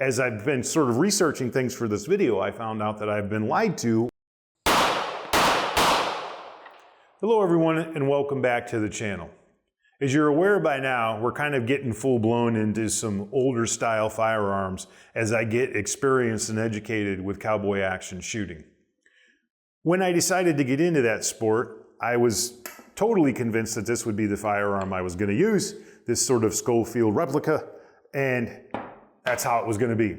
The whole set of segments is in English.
As I've been sort of researching things for this video, I found out that I've been lied to. Hello everyone, and welcome back to the channel. As you're aware by now, we're kind of getting full-blown into some older style firearms as I get experienced and educated with cowboy action shooting. When I decided to get into that sport, I was totally convinced that this would be the firearm I was going to use, this sort of Schofield replica, and that's how it was going to be.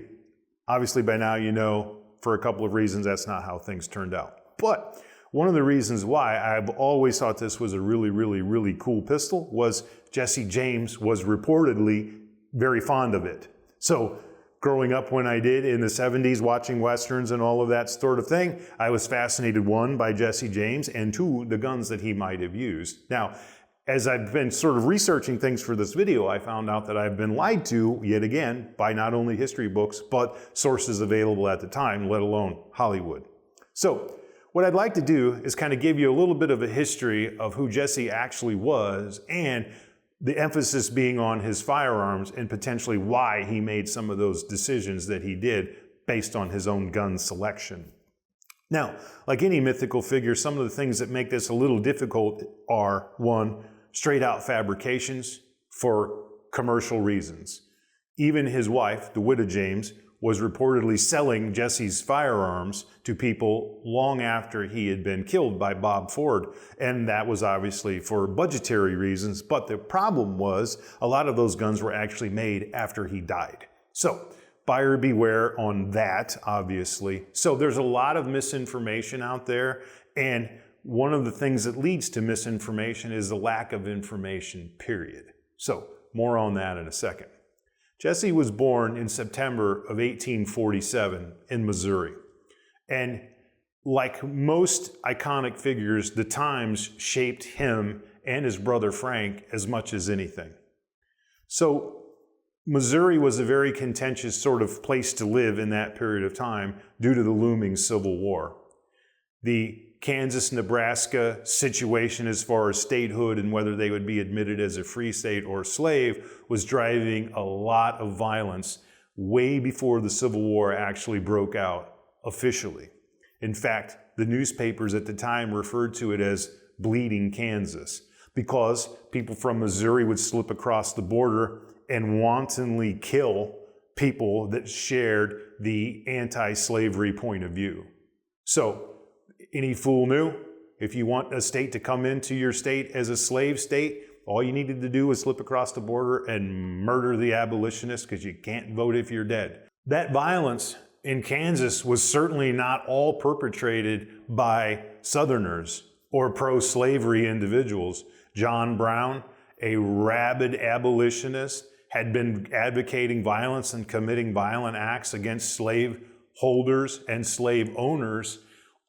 Obviously by now you know, for a couple of reasons, that's not how things turned out. But one of the reasons why I've always thought this was a really cool pistol was Jesse James was reportedly very fond of it. So growing up when I did in the 70s, watching Westerns and all of that sort of thing, I was fascinated, one, by Jesse James, and two, the guns that he might have used. Now, as I've been sort of researching things for this video, I found out that I've been lied to, yet again, by not only history books, but sources available at the time, let alone Hollywood. So what I'd like to do is kind of give you a little bit of a history of who Jesse actually was, and the emphasis being on his firearms and potentially why he made some of those decisions that he did based on his own gun selection. Now, like any mythical figure, some of the things that make this a little difficult are, one, straight out fabrications for commercial reasons. Even his wife, the widow James, was reportedly selling Jesse's firearms to people long after he had been killed by Bob Ford. And that was obviously for budgetary reasons. But the problem was a lot of those guns were actually made after he died. So buyer beware on that, obviously. So there's a lot of misinformation out there. And one of the things that leads to misinformation is the lack of information, period. So more on that in a second. Jesse was born in September of 1847 in Missouri. And like most iconic figures, the times shaped him and his brother Frank as much as anything. So Missouri was a very contentious sort of place to live in that period of time due to the looming Civil War. The Kansas-Nebraska situation as far as statehood and whether they would be admitted as a free state or slave was driving a lot of violence way before the Civil War actually broke out officially. In fact, the newspapers at the time referred to it as Bleeding Kansas because people from Missouri would slip across the border and wantonly kill people that shared the anti-slavery point of view. So, any fool knew, if you want a state to come into your state as a slave state, all you needed to do was slip across the border and murder the abolitionists because you can't vote if you're dead. That violence in Kansas was certainly not all perpetrated by Southerners or pro-slavery individuals. John Brown, a rabid abolitionist, had been advocating violence and committing violent acts against slave holders and slave owners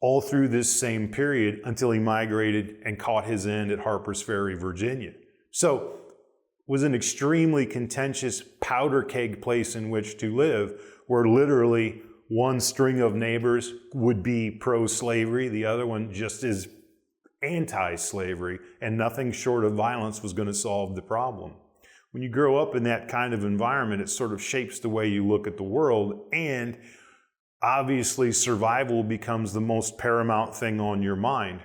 all through this same period until he migrated and caught his end at Harper's Ferry, Virginia. So it was an extremely contentious powder keg place in which to live, where literally one string of neighbors would be pro-slavery, the other one just is anti-slavery, and nothing short of violence was going to solve the problem. When you grow up in that kind of environment, it sort of shapes the way you look at the world, and obviously survival becomes the most paramount thing on your mind,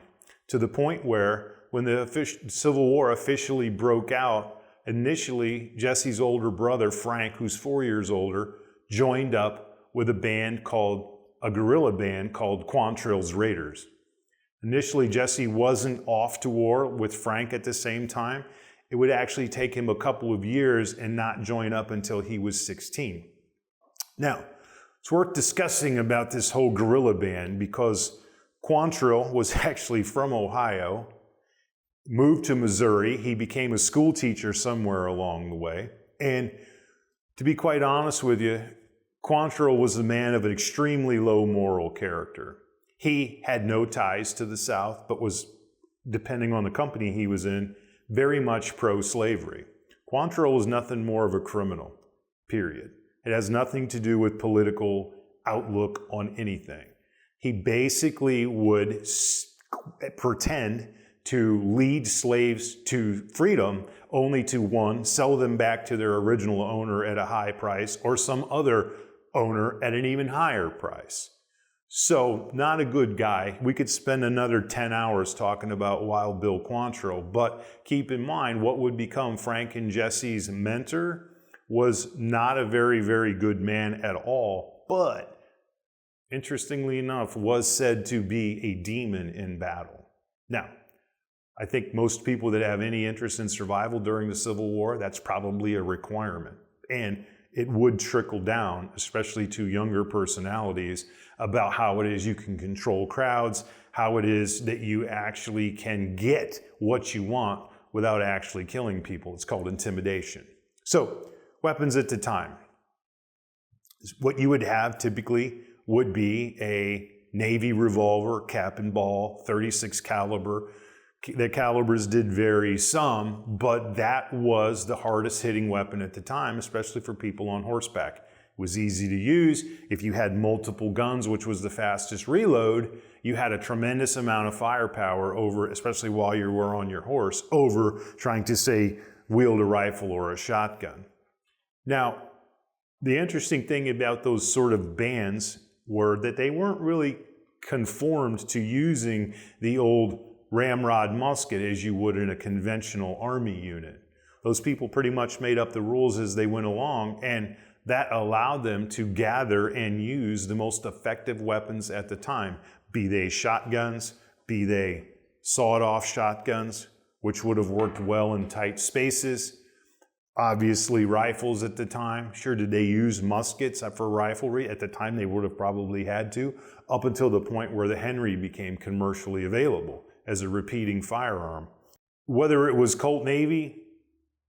to the point where when the Civil War officially broke out, initially Jesse's older brother Frank, who's 4 years older, joined up with a guerrilla band called Quantrill's Raiders. Initially Jesse wasn't off to war with Frank at the same time. It would actually take him a couple of years and not join up until he was 16. Now, it's worth discussing about this whole guerrilla band because Quantrill was actually from Ohio, moved to Missouri. He became a school teacher somewhere along the way. And to be quite honest with you, Quantrill was a man of an extremely low moral character. He had no ties to the South, but was, depending on the company he was in, very much pro-slavery. Quantrill was nothing more of a criminal, period. It has nothing to do with political outlook on anything. He basically would pretend to lead slaves to freedom only to, one, sell them back to their original owner at a high price, or some other owner at an even higher price. So, not a good guy. We could spend another 10 hours talking about Wild Bill Quantrill, but keep in mind what would become Frank and Jesse's mentor was not a very, very good man at all, but interestingly enough, was said to be a demon in battle. Now, I think most people that have any interest in survival during the Civil War, that's probably a requirement. And it would trickle down, especially to younger personalities, about how it is you can control crowds, how it is that you actually can get what you want without actually killing people. It's called intimidation. So, weapons at the time. What you would have typically would be a Navy revolver, cap and ball, 36 caliber. The calibers did vary some, but that was the hardest hitting weapon at the time, especially for people on horseback. It was easy to use. If you had multiple guns, which was the fastest reload, you had a tremendous amount of firepower over, especially while you were on your horse, over trying to, say, wield a rifle or a shotgun. Now, the interesting thing about those sort of bands were that they weren't really conformed to using the old ramrod musket as you would in a conventional army unit. Those people pretty much made up the rules as they went along, and that allowed them to gather and use the most effective weapons at the time, be they shotguns, be they sawed-off shotguns, which would have worked well in tight spaces. Obviously, rifles at the time. Sure, did they use muskets for riflery? At the time, they would have probably had to, up until the point where the Henry became commercially available as a repeating firearm. Whether it was Colt Navy,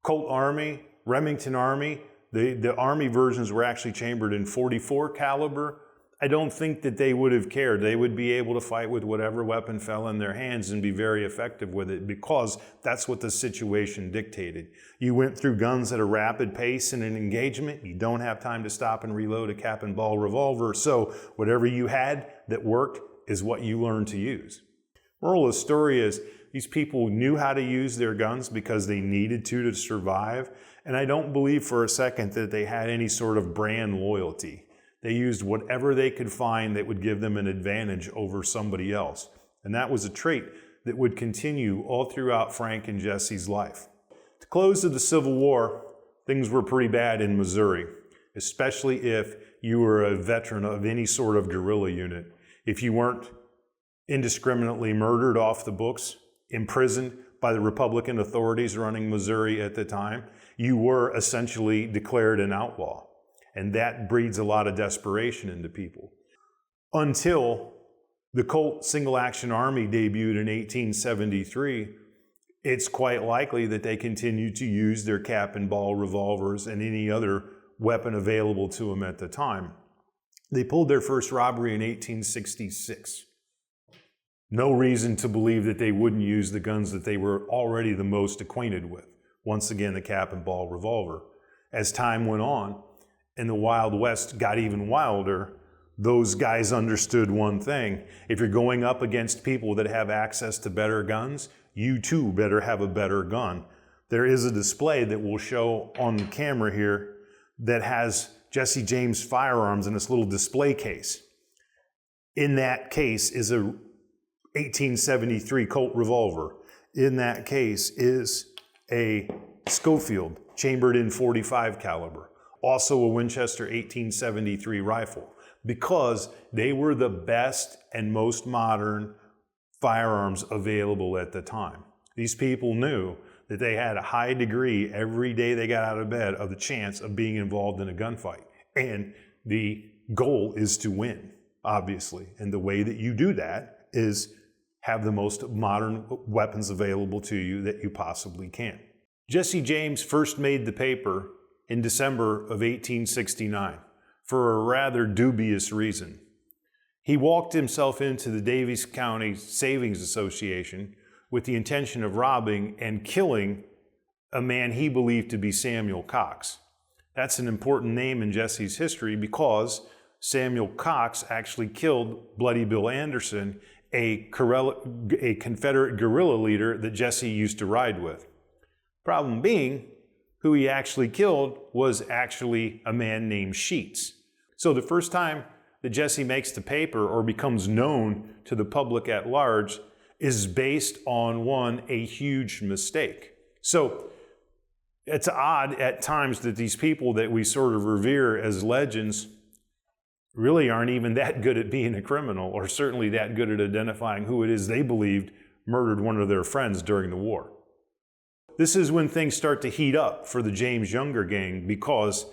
Colt Army, Remington Army, the Army versions were actually chambered in .44 caliber. I don't think that they would have cared. They would be able to fight with whatever weapon fell in their hands and be very effective with it because that's what the situation dictated. You went through guns at a rapid pace in an engagement. You don't have time to stop and reload a cap and ball revolver. So whatever you had that worked is what you learned to use. Moral of the story is these people knew how to use their guns because they needed to survive. And I don't believe for a second that they had any sort of brand loyalty. They used whatever they could find that would give them an advantage over somebody else. And that was a trait that would continue all throughout Frank and Jesse's life. At the close of the Civil War, things were pretty bad in Missouri, especially if you were a veteran of any sort of guerrilla unit. If you weren't indiscriminately murdered off the books, imprisoned by the Republican authorities running Missouri at the time, you were essentially declared an outlaw. And that breeds a lot of desperation into people. Until the Colt Single Action Army debuted in 1873, it's quite likely that they continued to use their cap and ball revolvers and any other weapon available to them at the time. They pulled their first robbery in 1866. No reason to believe that they wouldn't use the guns that they were already the most acquainted with. Once again, the cap and ball revolver. As time went on, and the Wild West got even wilder, those guys understood one thing. If you're going up against people that have access to better guns, you too better have a better gun. There is a display that we'll show on the camera here that has Jesse James Firearms in this little display case. In that case is a 1873 Colt revolver. In that case is a Schofield chambered in .45 caliber. Also a Winchester 1873 rifle, because they were the best and most modern firearms available at the time. These people knew that they had a high degree every day they got out of bed of the chance of being involved in a gunfight. And the goal is to win, obviously. And the way that you do that is have the most modern weapons available to you that you possibly can. Jesse James first made the paper in December of 1869 for a rather dubious reason. He walked himself into the Daviess County Savings Association with the intention of robbing and killing a man he believed to be Samuel Cox. That's an important name in Jesse's history because Samuel Cox actually killed Bloody Bill Anderson, a Confederate guerrilla leader that Jesse used to ride with. Problem being, who he actually killed was actually a man named Sheets. So the first time that Jesse makes the paper or becomes known to the public at large is based on a huge mistake. So it's odd at times that these people that we sort of revere as legends really aren't even that good at being a criminal, or certainly that good at identifying who it is they believed murdered one of their friends during the war. This is when things start to heat up for the James Younger gang, because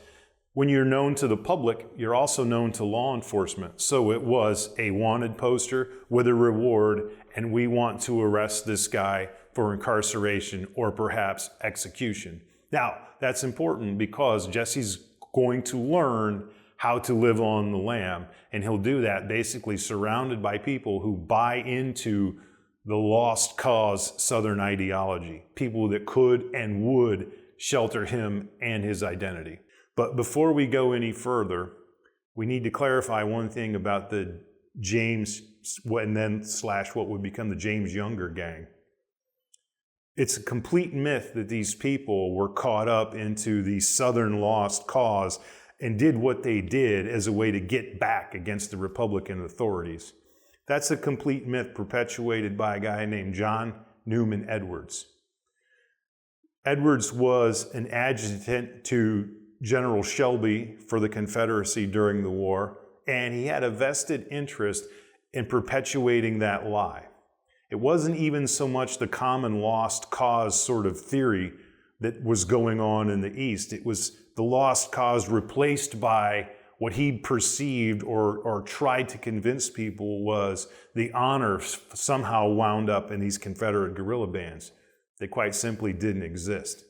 when you're known to the public, you're also known to law enforcement. So it was a wanted poster with a reward, and we want to arrest this guy for incarceration or perhaps execution. Now, that's important because Jesse's going to learn how to live on the lam, and he'll do that basically surrounded by people who buy into the lost cause Southern ideology, people that could and would shelter him and his identity. But before we go any further, we need to clarify one thing about the James, and then / what would become the James Younger gang. It's a complete myth that these people were caught up into the Southern lost cause and did what they did as a way to get back against the Republican authorities. That's a complete myth perpetuated by a guy named John Newman Edwards. Edwards was an adjutant to General Shelby for the Confederacy during the war, and he had a vested interest in perpetuating that lie. It wasn't even so much the common lost cause sort of theory that was going on in the East. It was the lost cause replaced by what he perceived or tried to convince people was the honor somehow wound up in these Confederate guerrilla bands that quite simply didn't exist.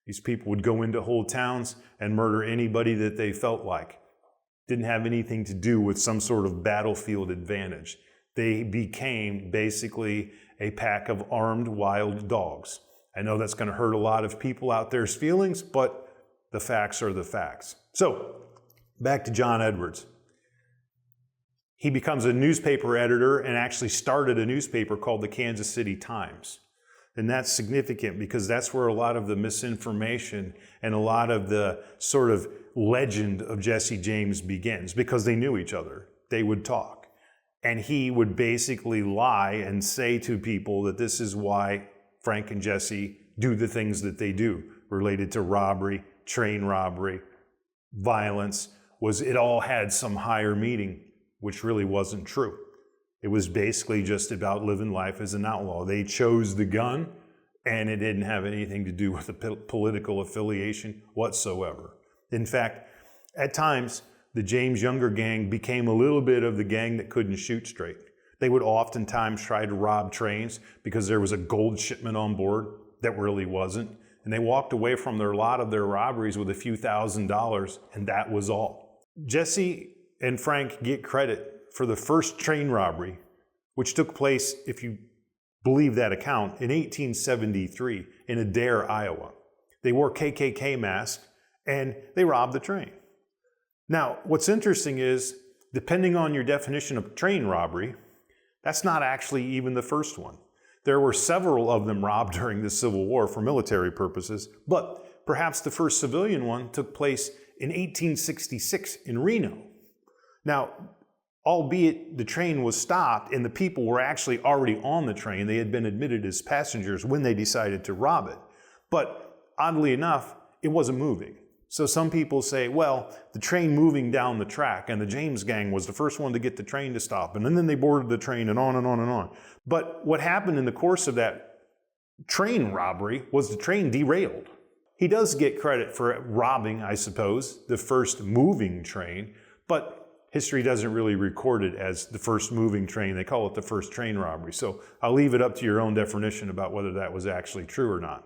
These people would go into whole towns and murder anybody that they felt like. Didn't have anything to do with some sort of battlefield advantage. They became basically a pack of armed wild dogs. I know that's going to hurt a lot of people out there's feelings, but the facts are the facts. So, back to John Edwards. He becomes a newspaper editor and actually started a newspaper called the Kansas City Times. And that's significant because that's where a lot of the misinformation and a lot of the sort of legend of Jesse James begins, because they knew each other. They would talk. And he would basically lie and say to people that this is why Frank and Jesse do the things that they do related to robbery, train robbery, violence. It all had some higher meaning, which really wasn't true. It was basically just about living life as an outlaw. They chose the gun, and it didn't have anything to do with a political affiliation whatsoever. In fact, at times, the James Younger gang became a little bit of the gang that couldn't shoot straight. They would oftentimes try to rob trains because there was a gold shipment on board that really wasn't. And they walked away from a lot of their robberies with a few $1,000s, and that was all. Jesse and Frank get credit for the first train robbery, which took place, if you believe that account, in 1873 in Adair, Iowa. They wore KKK masks and they robbed the train. Now, what's interesting is, depending on your definition of train robbery, that's not actually even the first one. There were several of them robbed during the Civil War for military purposes, but perhaps the first civilian one took place in 1866 in Reno. Now, albeit the train was stopped and the people were actually already on the train, they had been admitted as passengers when they decided to rob it. But oddly enough, it wasn't moving. So some people say, well, the train moving down the track, and the James gang was the first one to get the train to stop, and then they boarded the train, and on and on and on. But what happened in the course of that train robbery was the train derailed. He does get credit for robbing, I suppose, the first moving train, but history doesn't really record it as the first moving train. They call it the first train robbery. So I'll leave it up to your own definition about whether that was actually true or not.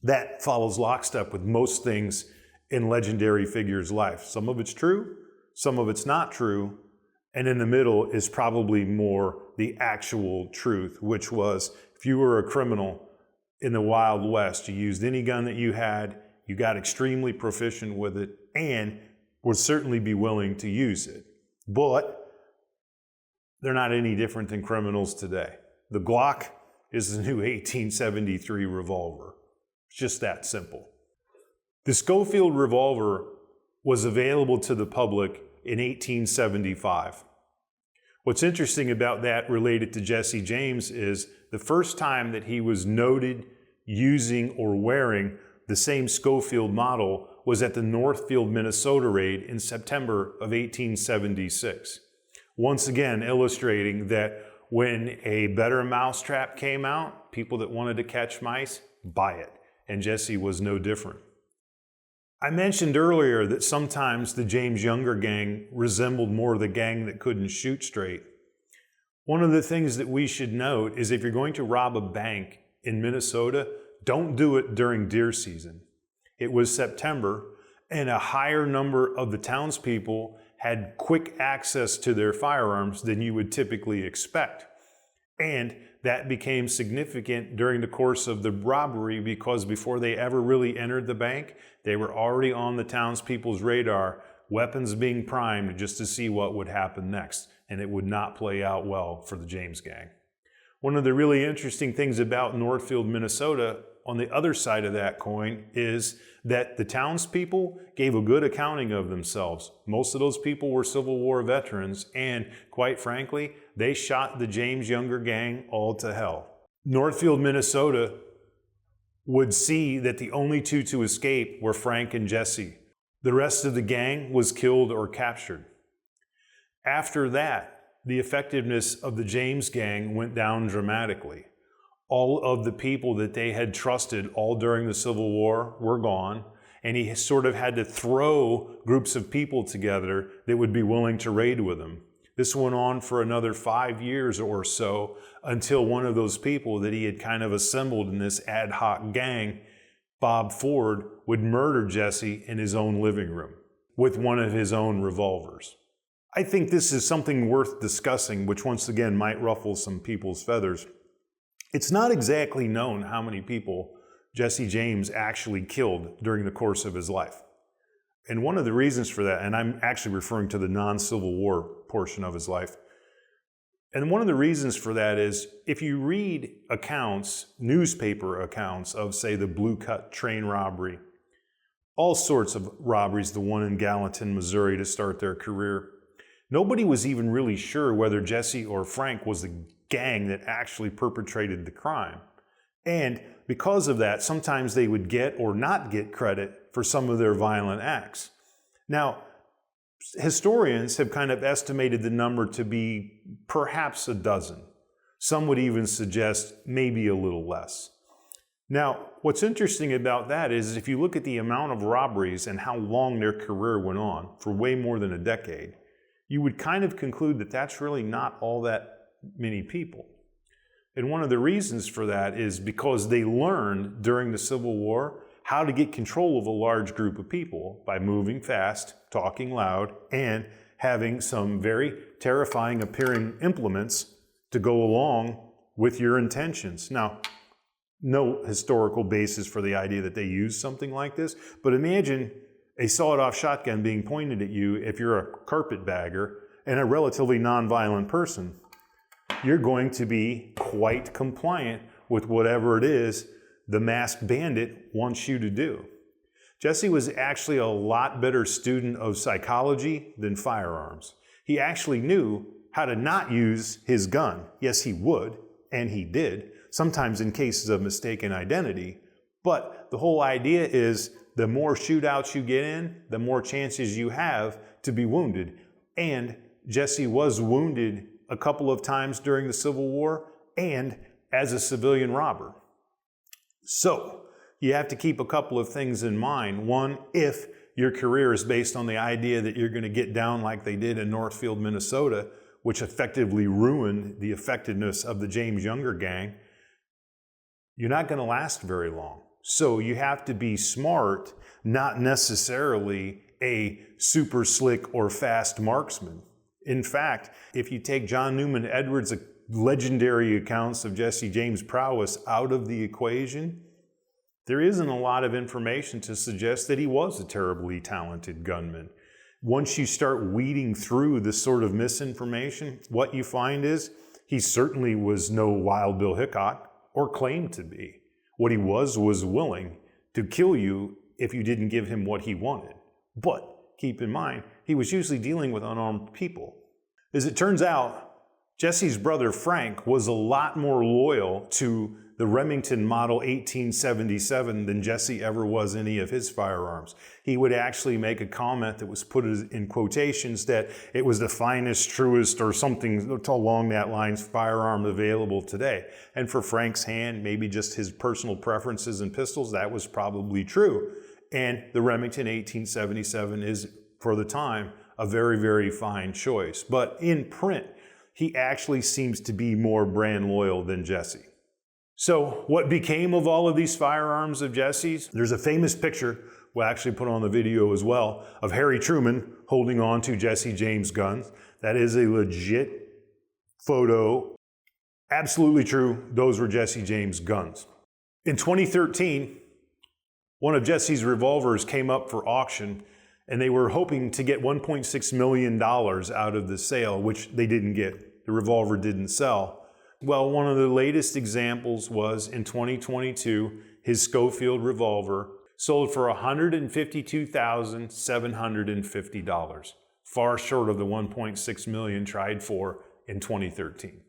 That follows lockstep with most things in legendary figures' life. Some of it's true, some of it's not true, and in the middle is probably more the actual truth, which was, if you were a criminal in the Wild West, you used any gun that you had, you got extremely proficient with it, and would certainly be willing to use it. But they're not any different than criminals today. The Glock is the new 1873 revolver. It's just that simple. The Schofield Revolver was available to the public in 1875. What's interesting about that related to Jesse James is the first time that he was noted using or wearing the same Schofield model was at the Northfield, Minnesota raid in September of 1876. Once again, illustrating that when a better mousetrap came out, people that wanted to catch mice, buy it. And Jesse was no different. I mentioned earlier that sometimes the James Younger gang resembled more the gang that couldn't shoot straight. One of the things that we should note is if you're going to rob a bank in Minnesota, don't do it during deer season. It was September, and a higher number of the townspeople had quick access to their firearms than you would typically expect. And that became significant during the course of the robbery because before they ever really entered the bank, they were already on the townspeople's radar, weapons being primed just to see what would happen next. And it would not play out well for the James gang. One of the really interesting things about Northfield, Minnesota, on the other side of that coin, is that the townspeople gave a good accounting of themselves. Most of those people were Civil War veterans, and quite frankly, they shot the James Younger gang all to hell. Northfield, Minnesota would see that the only two to escape were Frank and Jesse. The rest of the gang was killed or captured. After that, the effectiveness of the James gang went down dramatically. All of the people that they had trusted all during the Civil War were gone, and he sort of had to throw groups of people together that would be willing to raid with him. This went on for another 5 years or so until one of those people that he had kind of assembled in this ad hoc gang, Bob Ford, would murder Jesse in his own living room with one of his own revolvers. I think this is something worth discussing, which once again might ruffle some people's feathers. It's not exactly known how many people Jesse James actually killed during the course of his life. And one of the reasons for that, and I'm actually referring to the non-Civil War portion of his life, and one of the reasons for that is if you read accounts, newspaper accounts of, say, the Blue Cut train robbery, all sorts of robberies, the one in Gallatin, Missouri to start their career, nobody was even really sure whether Jesse or Frank was the gang that actually perpetrated the crime. And because of that, sometimes they would get or not get credit for some of their violent acts. Now, historians have kind of estimated the number to be perhaps a dozen. Some would even suggest maybe a little less. Now, what's interesting about that is if you look at the amount of robberies and how long their career went on, for way more than a decade, you would kind of conclude that that's really not all that many people. And one of the reasons for that is because they learned during the Civil War how to get control of a large group of people by moving fast, talking loud, and having some very terrifying appearing implements to go along with your intentions. Now, no historical basis for the idea that they used something like this, but imagine a sawed-off shotgun being pointed at you if you're a carpetbagger and a relatively nonviolent person. You're going to be quite compliant with whatever it is the masked bandit wants you to do. Jesse was actually a lot better student of psychology than firearms. He actually knew how to not use his gun. Yes, he would, and he did, sometimes in cases of mistaken identity. But the whole idea is the more shootouts you get in, the more chances you have to be wounded. And Jesse was wounded a couple of times during the Civil War and as a civilian robber. So you have to keep a couple of things in mind. One, if your career is based on the idea that you're going to get down like they did in Northfield, Minnesota, which effectively ruined the effectiveness of the James Younger gang, you're not going to last very long. So you have to be smart, not necessarily a super slick or fast marksman. In fact, if you take John Newman Edwards' legendary accounts of Jesse James' prowess out of the equation, there isn't a lot of information to suggest that he was a terribly talented gunman. Once you start weeding through this sort of misinformation, what you find is he certainly was no Wild Bill Hickok or claimed to be. What he was willing to kill you if you didn't give him what he wanted. But keep in mind, he was usually dealing with unarmed people. As it turns out, Jesse's brother Frank was a lot more loyal to the Remington Model 1877 than Jesse ever was any of his firearms. He would actually make a comment that was put in quotations that it was the finest, truest, or something along that lines firearm available today. And for Frank's hand, maybe just his personal preferences in pistols, that was probably true. And the Remington 1877 is, for the time, a very, very fine choice. But in print, he actually seems to be more brand loyal than Jesse. So what became of all of these firearms of Jesse's? There's a famous picture, we'll actually put on the video as well, of Harry Truman holding on to Jesse James guns. That is a legit photo. Absolutely true, those were Jesse James guns. In 2013, one of Jesse's revolvers came up for auction, and they were hoping to get $1.6 million out of the sale, which they didn't get. The revolver didn't sell. Well, one of the latest examples was in 2022, his Schofield Revolver sold for $152,750, far short of the $1.6 million tried for in 2013.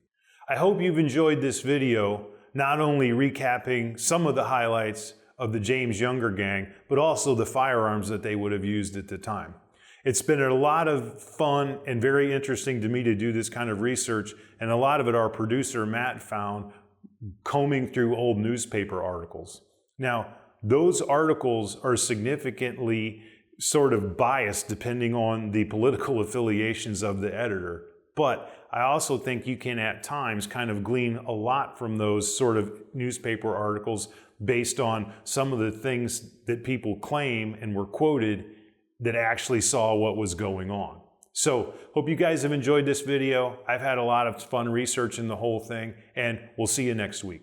I hope you've enjoyed this video, not only recapping some of the highlights of the James Younger gang, but also the firearms that they would have used at the time. It's been a lot of fun and very interesting to me to do this kind of research, and a lot of it our producer Matt found combing through old newspaper articles. Now, those articles are significantly sort of biased depending on the political affiliations of the editor, but I also think you can at times kind of glean a lot from those sort of newspaper articles based on some of the things that people claim and were quoted that actually saw what was going on. So, hope you guys have enjoyed this video. I've had a lot of fun researching the whole thing, and we'll see you next week.